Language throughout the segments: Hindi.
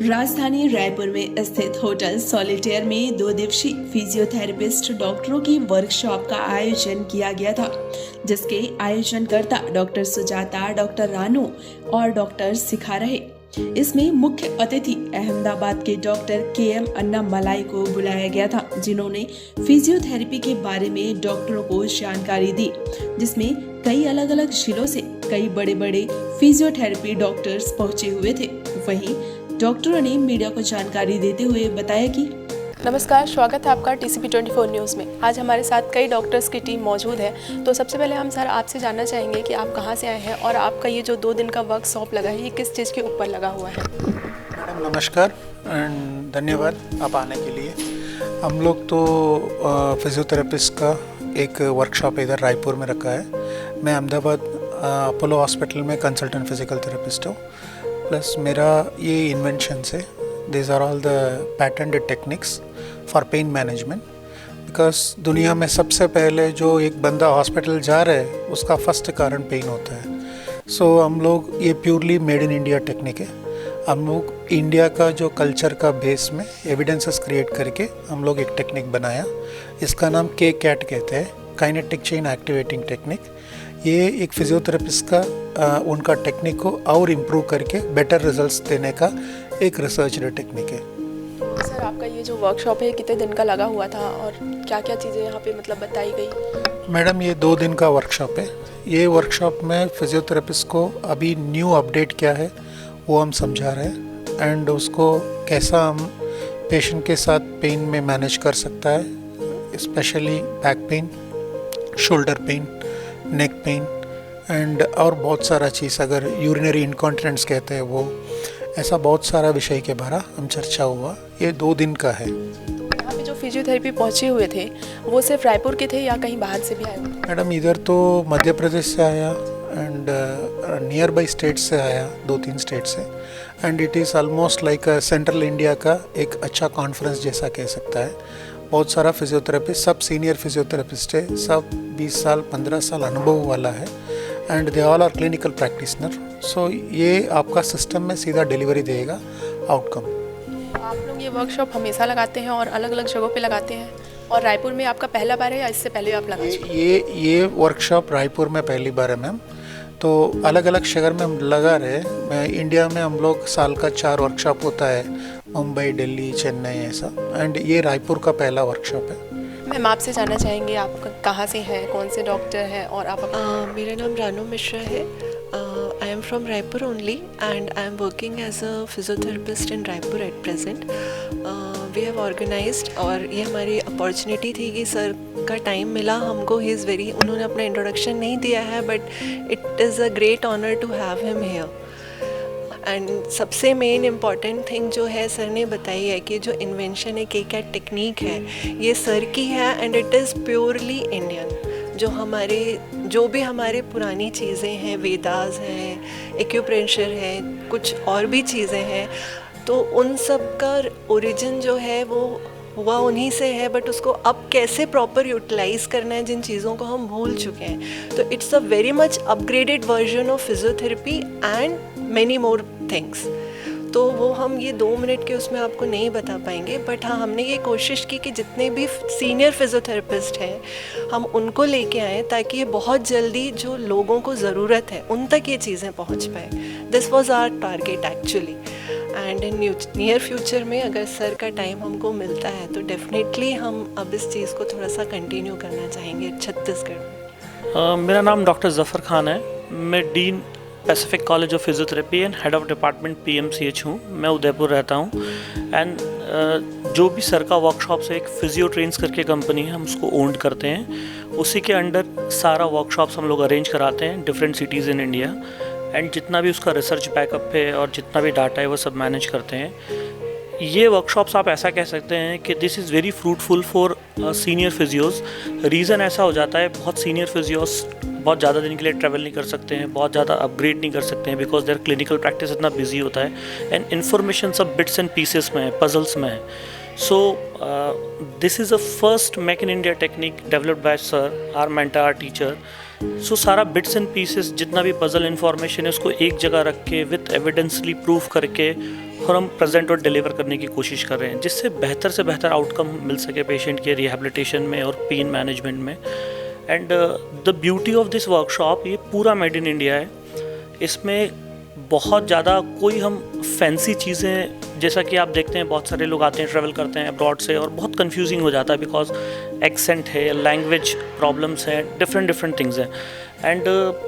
राजधानी रायपुर में स्थित होटल सॉलिटेयर में 2 दिवसीय फिजियोथेरेपिस्ट डॉक्टरों की वर्कशॉप का आयोजन किया गया था, जिसके आयोजनकर्ता डॉक्टर सुजाता, डॉक्टर रानू और डॉक्टर सिखा रहे। इसमें मुख्य अतिथि अहमदाबाद के डॉक्टर KM अन्नामलाई को बुलाया गया था, जिन्होंने फिजियोथेरेपी के बारे में डॉक्टरों को जानकारी दी, जिसमें कई अलग अलग जिलों से कई बड़े बड़े फिजियोथेरेपी डॉक्टर्स पहुंचे हुए थे। वहीं डॉक्टरों ने मीडिया को जानकारी देते हुए बताया कि नमस्कार, स्वागत है आपका TCP 24 न्यूज़ में। आज हमारे साथ कई डॉक्टर्स की टीम मौजूद है। तो सबसे पहले हम सर आपसे जानना चाहेंगे कि आप कहां से आए हैं और आपका ये जो 2 दिन का वर्कशॉप लगा है, ये किस चीज़ के ऊपर लगा हुआ है? मैडम नमस्कार एंड धन्यवाद आप आने के लिए। हम लोग तो फिजियोथेरेपिस्ट का एक वर्कशॉप इधर रायपुर में रखा है। मैं अहमदाबाद अपोलो हॉस्पिटल में कंसल्टेंट फिजिकल थेरेपिस्ट हूँ। प्लस मेरा ये इन्वेंशंस है, these are all the patented techniques for pain management, because दुनिया में सबसे पहले जो एक बंदा हॉस्पिटल जा रहा है उसका फर्स्ट कारण पेन होता है। सो हम लोग ये purely made in India technique है। हम लोग इंडिया का जो कल्चर का बेस में एविडेंसेस क्रिएट करके हम लोग एक टेक्निक बनाया। इसका नाम KCAT कहते हैं, काइनेटिक चेन एक्टिवेटिंग टेक्निक। ये एक फिजियोथेरेपिस्ट का उनका टेक्निक को और इम्प्रूव करके बेटर रिजल्ट्स देने का एक रिसर्च टेक्निक है। सर आपका ये जो वर्कशॉप है कितने दिन का लगा हुआ था और क्या क्या चीज़ें यहाँ पे मतलब बताई गई? मैडम ये 2 दिन का वर्कशॉप है। ये वर्कशॉप में फिजियोथेरेपिस्ट को अभी न्यू अपडेट क्या है वो हम समझा रहे हैं, एंड उसको कैसा हम पेशेंट के साथ पेन में मैनेज कर सकता है, specially back pain, shoulder pain, neck pain and और बहुत सारा चीज़, अगर यूरिनरी इनकॉन्टिनेंस कहते हैं वो, ऐसा बहुत सारा विषय के बारे हम चर्चा हुआ। ये 2 दिन का है। यहाँ पे जो फिजियोथेरेपी पहुँचे हुए थे वो सिर्फ रायपुर के थे या कहीं बाहर से भी आए हुए थे? मैडम इधर तो मध्य प्रदेश से आया एंड नियर बाई स्टेट से आया, 2-3 स्टेट से, and it is almost like central India का एक अच्छा कॉन्फ्रेंस जैसा कह सकता है। बहुत सारा फिजियोथेरेपिस्ट, सब सीनियर फिजियोथेरेपिस्ट है, सब 20 साल 15 साल अनुभव वाला है, and they all are clinical practitioner. So ये आपका सिस्टम में सीधा डिलीवरी देगा आउटकम। आप लोग ये वर्कशॉप हमेशा लगाते हैं और अलग अलग जगहों पे लगाते हैं, और रायपुर में आपका पहला बार है या इससे पहले आप लगा चुके हैं? ये वर्कशॉप रायपुर में पहली बार है मैम। तो अलग अलग शहर में हम लगा रहे हैं। इंडिया में हम लोग साल का 4 वर्कशॉप होता है, मुंबई, दिल्ली, चेन्नई ऐसा, एंड ये रायपुर का पहला वर्कशॉप है। मैम आपसे जानना चाहेंगे आप कहाँ से हैं, कौन से डॉक्टर हैं और आप मेरा नाम रानू मिश्रा है। I am from Raipur only and I am working as a physiotherapist in Raipur at present. We have organised, और ये हमारी अपॉर्चुनिटी थी कि सर का टाइम मिला हमको। ही इज़ वेरी, उन्होंने अपना इंट्रोडक्शन नहीं दिया है, but it is a great honour to have him here. And सबसे मेन इम्पॉर्टेंट थिंग जो है सर ने बताई है कि जो इन्वेंशन है KCAT टेक्निक है, ये सर की है and it is purely Indian. जो भी हमारे पुरानी चीज़ें हैं, वेदास हैं, एक्यूप्रेशर है, कुछ और भी चीज़ें हैं, तो उन सब का ओरिजिन जो है वो हुआ उन्हीं से है, बट उसको अब कैसे प्रॉपर यूटिलाइज़ करना है, जिन चीज़ों को हम भूल चुके हैं। तो it's a very much upgraded version of physiotherapy and many more things. तो वो हम ये 2 मिनट के उसमें आपको नहीं बता पाएंगे, बट हाँ हमने ये कोशिश की कि जितने भी सीनियर फिजियोथेरेपिस्ट हैं हम उनको लेके आएँ, ताकि ये बहुत जल्दी जो लोगों को ज़रूरत है उन तक ये चीज़ें पहुँच पाए। This was our target actually. And in near future में अगर सर का टाइम हमको मिलता है तो डेफिनेटली हम अब इस चीज़ को थोड़ा सा कंटिन्यू करना चाहेंगे छत्तीसगढ़ में। मेरा नाम डॉक्टर ज़फ़र खान है। मैं dean Pacific college of physiotherapy and head of department PMCH हूँ। मैं उदयपुर रहता हूँ। एंड जो भी सर का वर्कशॉप्स है, एक फिजियो ट्रेन्स करके कंपनी है, हम उसको ओन्ड करते हैं। उसी के अंडर सारा वर्कशॉप्स हम लोग अरेंज कराते हैं different cities in India, and जितना भी उसका रिसर्च बैकअप है और जितना भी डाटा है वो सब मैनेज करते हैं। ये वर्कशॉप्स आप ऐसा कह सकते हैं कि this is very fruitful for senior physios. Reason ऐसा हो जाता है, बहुत सीनियर फिजियोज़ बहुत ज़्यादा दिन के लिए ट्रैवल नहीं कर सकते हैं, बहुत ज़्यादा अपग्रेड नहीं कर सकते हैं, बिकॉज देयर क्लिनिकल प्रैक्टिस इतना बिजी होता है, एंड इन्फॉर्मेशन सब बिट्स एंड पीसेस में है, पजल्स में है। So this is a first make in India technique developed by sir, our mentor, our teacher. So सारा बिट्स एंड पीसेस जितना भी पजल इन्फॉर्मेशन है उसको एक जगह रख के विथ एविडेंसली प्रूफ करके और हम प्रेजेंट और डिलीवर करने की कोशिश कर रहे हैं, जिससे बेहतर से बेहतर आउटकम मिल सके पेशेंट के रिहैबिलिटेशन में और पेन मैनेजमेंट में। And the beauty of this workshop, ये पूरा मेड इन इंडिया है। इसमें बहुत ज़्यादा कोई हम फैंसी चीज़ें, जैसा कि आप देखते हैं बहुत सारे लोग आते हैं ट्रैवल करते हैं अब्रॉड से, और बहुत कंफ्यूजिंग हो जाता है बिकॉज एक्सेंट है, लैंग्वेज प्रॉब्लम्स हैं, डिफरेंट थिंग्स हैं। And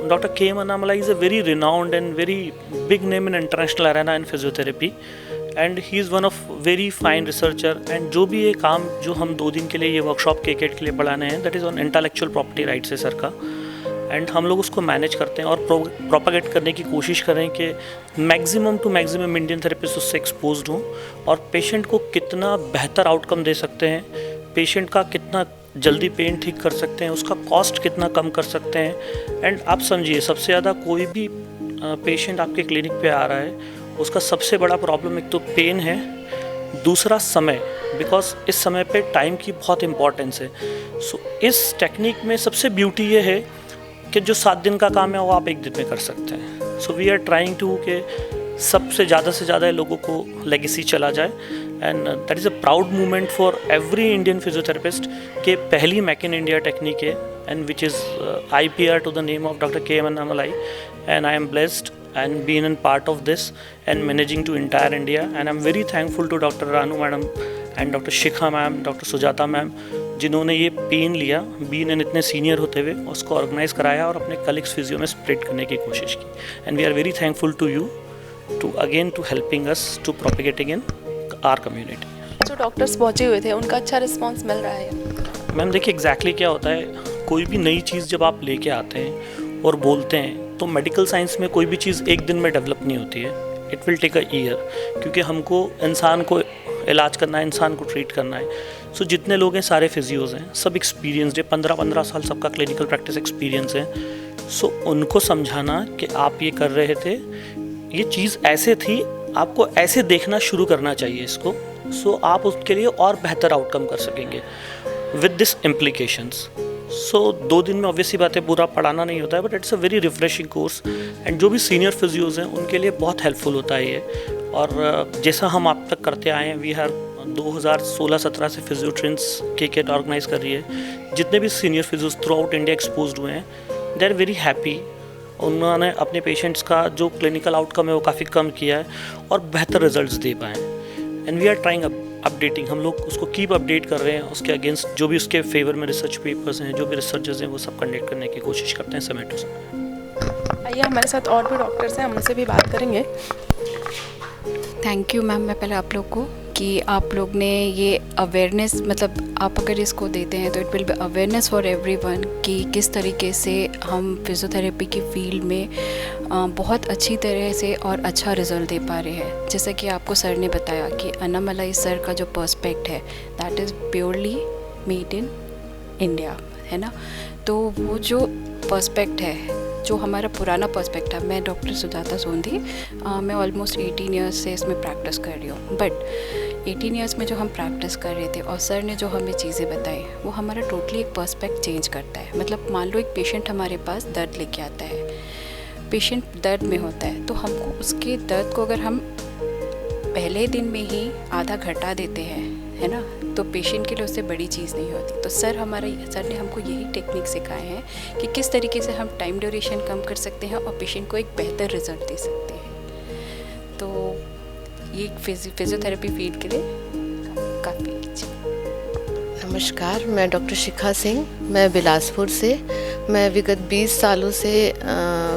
doctor K M. Annamalai is a very renowned and very big name in international Arena in physiotherapy, and he is one of very fine researcher. And जो भी ये काम जो हम 2 दिन के लिए ये वर्कशॉप के लिए पढ़ाने हैं, that is on intellectual property rights है सर का। एंड हम लोग उसको मैनेज करते हैं और प्रोपागेट करने की कोशिश करें कि maximum to maximum Indian therapist उससे एक्सपोज्ड हों और पेशेंट को कितना बेहतर आउटकम दे सकते हैं, पेशेंट का कितना जल्दी पेन ठीक कर सकते हैं, उसका कॉस्ट कितना कम कर सकते हैं। एंड आप समझिए, सबसे ज़्यादा कोई भी पेशेंट आपके क्लिनिक पे आ रहा है, उसका सबसे बड़ा प्रॉब्लम एक तो पेन है, दूसरा समय, बिकॉज इस समय पे टाइम की बहुत इम्पॉर्टेंस है। सो इस टेक्निक में सबसे ब्यूटी ये है कि जो 7 दिन का काम है वो आप 1 दिन में कर सकते हैं। So we are trying to कि सबसे ज़्यादा लोगों को लेगेसी चला जाए, and that is a proud moment for every Indian physiotherapist कि पहली मेक इन इंडिया टेक्निक है, and which is IPR to the name of doctor K M. Annamalai, and I am blessed and been in part of this and managing to entire India, and I'm very thankful to Dr. Ranu madam and Dr. Shikha ma'am, Dr. Sujata ma'am, जिन्होंने ये पेन लिया बीन एन इतने सीनियर होते हुए, उसको ऑर्गेनाइज कराया और अपने कलीग्स फिजियो में स्प्रेड करने की कोशिश की। And we are very thankful to you too again to helping us to propagating in our community. जो डॉक्टर्स पहुँचे हुए थे उनका अच्छा रिस्पॉन्स मिल रहा है? मैम देखिए एग्जैक्टली क्या होता है, कोई भी नई चीज़ जब आप लेके आते हैं और बोलते हैं, तो मेडिकल साइंस में कोई भी चीज़ 1 दिन में डेवलप नहीं होती है, it will take a year, क्योंकि हमको इंसान को इलाज करना है, इंसान को ट्रीट करना है। सो जितने लोग हैं सारे फिजियोज़ हैं, सब एक्सपीरियंसड है, 15-15 साल सबका क्लिनिकल प्रैक्टिस एक्सपीरियंस है। सो उनको समझाना कि आप ये कर रहे थे, ये चीज़ ऐसे थी, आपको ऐसे देखना शुरू करना चाहिए इसको, सो आप उसके लिए और बेहतर आउटकम कर सकेंगे विद दिस इम्प्लीकेशंस। सो 2 दिन में ऑब्वियसली बात है पूरा पढ़ाना नहीं होता है, but it's a very refreshing course, and जो भी सीनियर फिजियोज़ हैं उनके लिए बहुत हेल्पफुल होता है ये। और जैसा हम आप तक करते आए हैं, वी हैव 2016-17 से फिजियो ट्रेन्स के ऑर्गेनाइज कर रही है। जितने भी senior physios throughout India expose हुए हैं, दे आर वेरी हैप्पी। उन्होंने अपने पेशेंट्स का जो क्लिनिकल आउटकम है वो काफ़ी कम किया है और बेहतर रिजल्ट्स दे पाए। And we are trying updating, हम लोग उसको कीप अपडेट कर रहे हैं, उसके अगेंस्ट जो भी उसके फेवर में रिसर्च पेपर्स हैं, जो भी रिसर्चर्स हैं, वो सब कंडक्ट करने की कोशिश करते हैं समय टू समय। आइए हमारे साथ और भी डॉक्टर्स हैं, हम उनसे भी बात करेंगे। थैंक यू मैम, मैं पहले आप लोग को कि आप लोग ने ये अवेयरनेस, मतलब आप अगर इसको देते हैं तो it will be awareness for everyone कि किस तरीके से हम फिजियोथेरेपी की फील्ड में बहुत अच्छी तरह से और अच्छा रिजल्ट दे पा रहे हैं। जैसा कि आपको सर ने बताया कि अन्नामलाई सर का जो पर्सपेक्ट है that is purely made in India, है ना। तो वो जो पर्सपेक्ट है, जो हमारा पुराना पर्सपेक्ट है, मैं डॉक्टर सुजाता सोंधी, मैं ऑलमोस्ट 18 ईयर्स से इसमें प्रैक्टिस कर रही हूँ। बट 18 ईयर्स में जो हम प्रैक्टिस कर रहे थे और सर ने जो हमें चीज़ें बताई, वो हमारा टोटली एक पर्सपेक्ट चेंज करता है। मतलब मान लो एक पेशेंट हमारे पास दर्द लेके आता है, पेशेंट दर्द में होता है, तो हमको उसके दर्द को अगर हम पहले दिन में ही आधा घटा देते हैं, है ना, तो पेशेंट के लिए उससे बड़ी चीज़ नहीं होती। तो सर ने हमको यही टेक्निक सिखाए हैं कि किस तरीके से हम टाइम ड्यूरेशन कम कर सकते हैं और पेशेंट को एक बेहतर रिजल्ट दे सकते हैं। तो ये फिजियोथेरेपी फील्ड के लिए काफ़ी अच्छी। नमस्कार, मैं डॉक्टर शिखा सिंह, मैं बिलासपुर से। मैं विगत 20 सालों से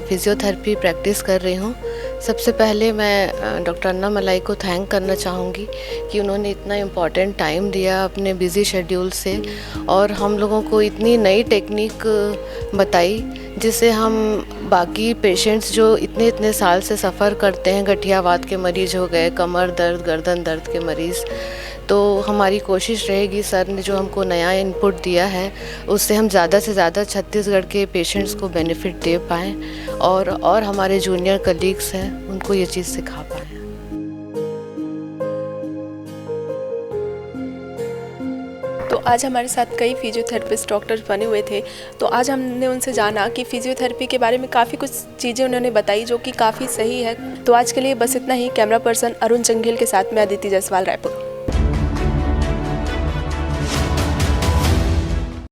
फिजियोथेरेपी प्रैक्टिस कर रही हूँ। सबसे पहले मैं डॉक्टर अन्नामलाई को थैंक करना चाहूँगी कि उन्होंने इतना इम्पॉर्टेंट टाइम दिया अपने बिज़ी शेड्यूल से और हम लोगों को इतनी नई टेक्निक बताई, जिससे हम बाकी पेशेंट्स जो इतने साल से सफ़र करते हैं, गठियावात के मरीज़ हो गए, कमर दर्द, गर्दन दर्द के मरीज़, तो हमारी कोशिश रहेगी सर ने जो हमको नया इनपुट दिया है उससे हम ज़्यादा से ज़्यादा छत्तीसगढ़ के पेशेंट्स को बेनिफिट दे पाएँ और हमारे जूनियर कलीग्स हैं उनको ये चीज़ सिखा पाएँ। तो आज हमारे साथ कई फिजियोथेरेपिस्ट डॉक्टर्स बने हुए थे, तो आज हमने उनसे जाना कि फिजियोथेरेपी के बारे में काफ़ी कुछ चीज़ें उन्होंने बताई जो कि काफ़ी सही है। तो आज के लिए बस इतना ही। कैमरा पर्सन अरुण जंगेल के साथ मैं अदिति जायसवाल, रायपुर।